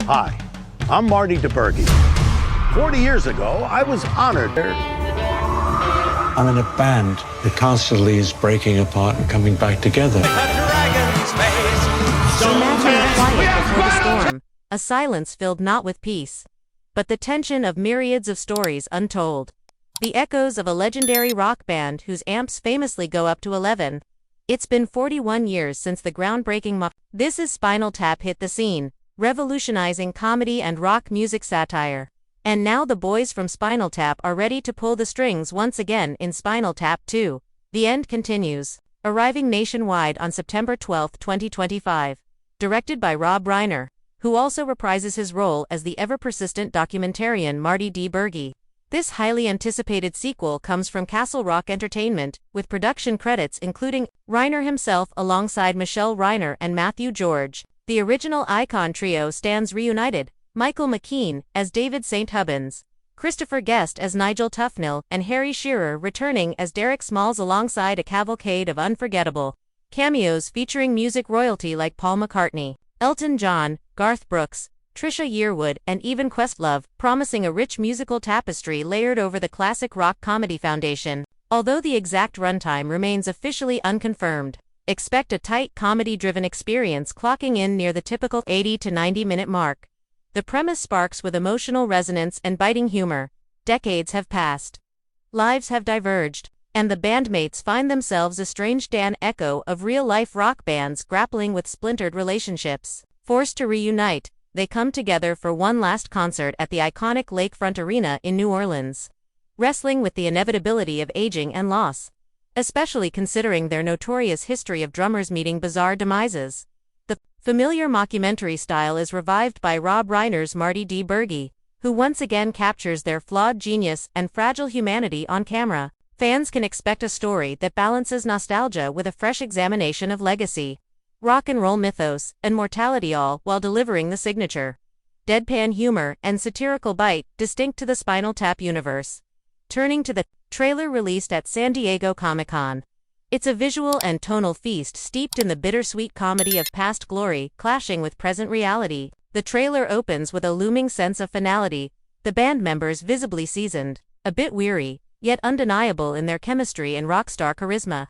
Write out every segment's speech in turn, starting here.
Hi, I'm Marty DeBerge. 40 years ago, I was honored. I'm in a band that constantly is breaking apart and coming back together. Imagine a quiet before the storm, a silence filled not with peace, but the tension of myriads of stories untold. The echoes of a legendary rock band whose amps famously go up to 11. It's been 41 years since the groundbreaking This is Spinal Tap hit the scene, revolutionizing comedy and rock music satire. And now the boys from Spinal Tap are ready to pull the strings once again in Spinal Tap II. The End Continues. Arriving nationwide on September 12, 2025. Directed by Rob Reiner, who also reprises his role as the ever-persistent documentarian Marty DeBerge. This highly anticipated sequel comes from Castle Rock Entertainment, with production credits including Reiner himself alongside Michelle Reiner and Matthew George. The original icon trio stands reunited, Michael McKean as David St. Hubbins, Christopher Guest as Nigel Tufnel, and Harry Shearer returning as Derek Smalls alongside a cavalcade of unforgettable cameos featuring music royalty like Paul McCartney, Elton John, Garth Brooks, Trisha Yearwood, and even Questlove, promising a rich musical tapestry layered over the classic rock comedy foundation. Although the exact runtime remains officially unconfirmed, expect a tight comedy-driven experience clocking in near the typical 80 to 90-minute mark. The premise sparks with emotional resonance and biting humor. Decades have passed. Lives have diverged, and the bandmates find themselves a strange Dan echo of real-life rock bands grappling with splintered relationships. Forced to reunite, they come together for one last concert at the iconic Lakefront Arena in New Orleans, wrestling with the inevitability of aging and loss, especially considering their notorious history of drummers meeting bizarre demises. The familiar mockumentary style is revived by Rob Reiner's Marty DeBerge, who once again captures their flawed genius and fragile humanity on camera. Fans can expect a story that balances nostalgia with a fresh examination of legacy, rock and roll mythos, and mortality, all while delivering the signature deadpan humor and satirical bite distinct to the Spinal Tap universe. Turning to the trailer released at San Diego Comic-Con. It's a visual and tonal feast steeped in the bittersweet comedy of past glory clashing with present reality. The trailer opens with a looming sense of finality, the band members visibly seasoned, a bit weary, yet undeniable in their chemistry and rockstar charisma.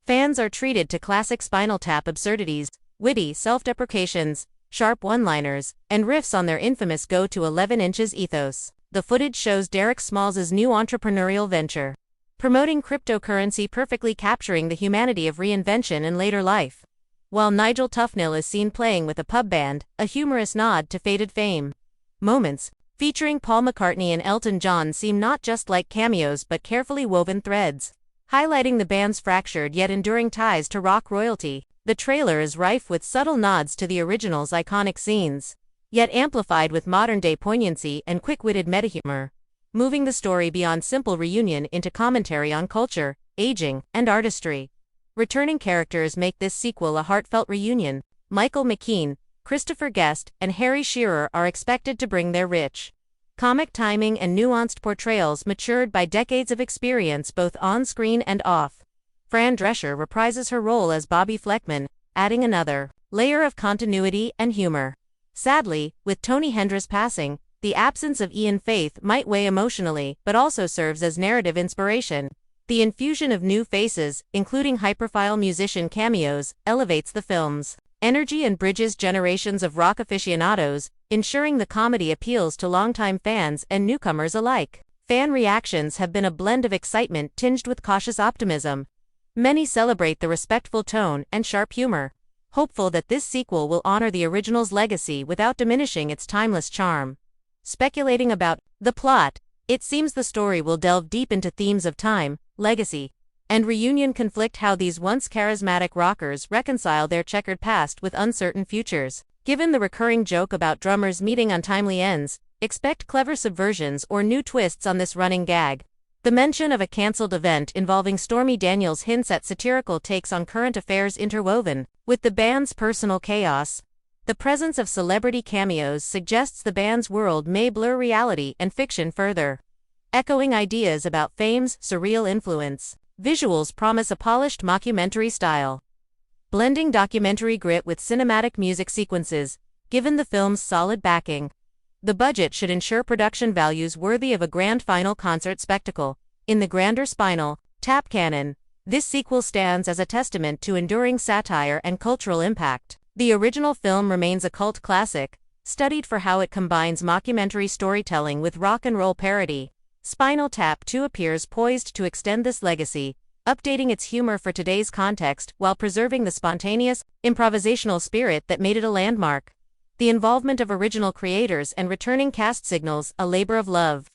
Fans are treated to classic Spinal Tap absurdities, witty self-deprecations, sharp one-liners, and riffs on their infamous Go to 11 inches ethos. The footage shows Derek Smalls' new entrepreneurial venture, promoting cryptocurrency, perfectly capturing the humanity of reinvention in later life, while Nigel Tufnel is seen playing with a pub band, a humorous nod to faded fame. Moments featuring Paul McCartney and Elton John seem not just like cameos but carefully woven threads, highlighting the band's fractured yet enduring ties to rock royalty. The trailer is rife with subtle nods to the original's iconic scenes, yet amplified with modern-day poignancy and quick-witted metahumor, moving the story beyond simple reunion into commentary on culture, aging, and artistry. Returning characters make this sequel a heartfelt reunion. Michael McKean, Christopher Guest, and Harry Shearer are expected to bring their rich comic timing and nuanced portrayals matured by decades of experience both on-screen and off. Fran Drescher reprises her role as Bobby Fleckman, adding another layer of continuity and humor. Sadly, with Tony Hendris passing, the absence of Ian Faith might weigh emotionally but also serves as narrative inspiration. The infusion of new faces, including high-profile musician cameos, elevates the film's energy and bridges generations of rock aficionados, ensuring the comedy appeals to longtime fans and newcomers alike. Fan reactions have been a blend of excitement tinged with cautious optimism. Many celebrate the respectful tone and sharp humor, hopeful that this sequel will honor the original's legacy without diminishing its timeless charm. Speculating about the plot, it seems the story will delve deep into themes of time, legacy, and reunion conflict, how these once charismatic rockers reconcile their checkered past with uncertain futures. Given the recurring joke about drummers meeting untimely ends, expect clever subversions or new twists on this running gag. The mention of a cancelled event involving Stormy Daniels hints at satirical takes on current affairs interwoven with the band's personal chaos. The presence of celebrity cameos suggests the band's world may blur reality and fiction further, echoing ideas about fame's surreal influence. Visuals promise a polished mockumentary style, blending documentary grit with cinematic music sequences. given the film's solid backing. The budget should ensure production values worthy of a grand final concert spectacle. In the grander Spinal Tap canon, this sequel stands as a testament to enduring satire and cultural impact. The original film remains a cult classic, studied for how it combines mockumentary storytelling with rock and roll parody. Spinal Tap II appears poised to extend this legacy, updating its humor for today's context while preserving the spontaneous, improvisational spirit that made it a landmark. The involvement of original creators and returning cast signals a labor of love.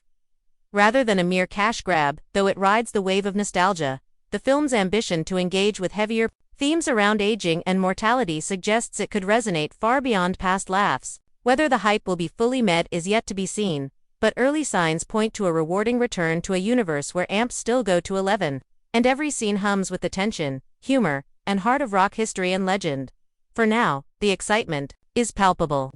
Rather than a mere cash grab, though it rides the wave of nostalgia, the film's ambition to engage with heavier themes around aging and mortality suggests it could resonate far beyond past laughs. Whether the hype will be fully met is yet to be seen, but early signs point to a rewarding return to a universe where amps still go to 11, and every scene hums with the tension, humor, and heart of rock history and legend. For now, the excitement is palpable.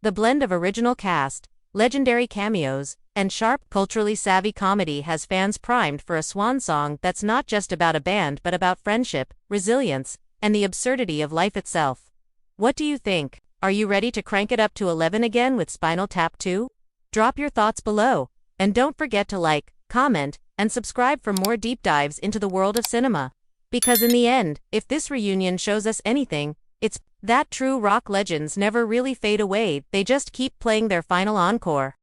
The blend of original cast, legendary cameos, and sharp, culturally savvy comedy has fans primed for a swan song that's not just about a band but about friendship, resilience, and the absurdity of life itself. What do you think? Are you ready to crank it up to 11 again with Spinal Tap II? Drop your thoughts below, and don't forget to like, comment, and subscribe for more deep dives into the world of cinema. Because in the end, if this reunion shows us anything, it's that true rock legends never really fade away, they just keep playing their final encore.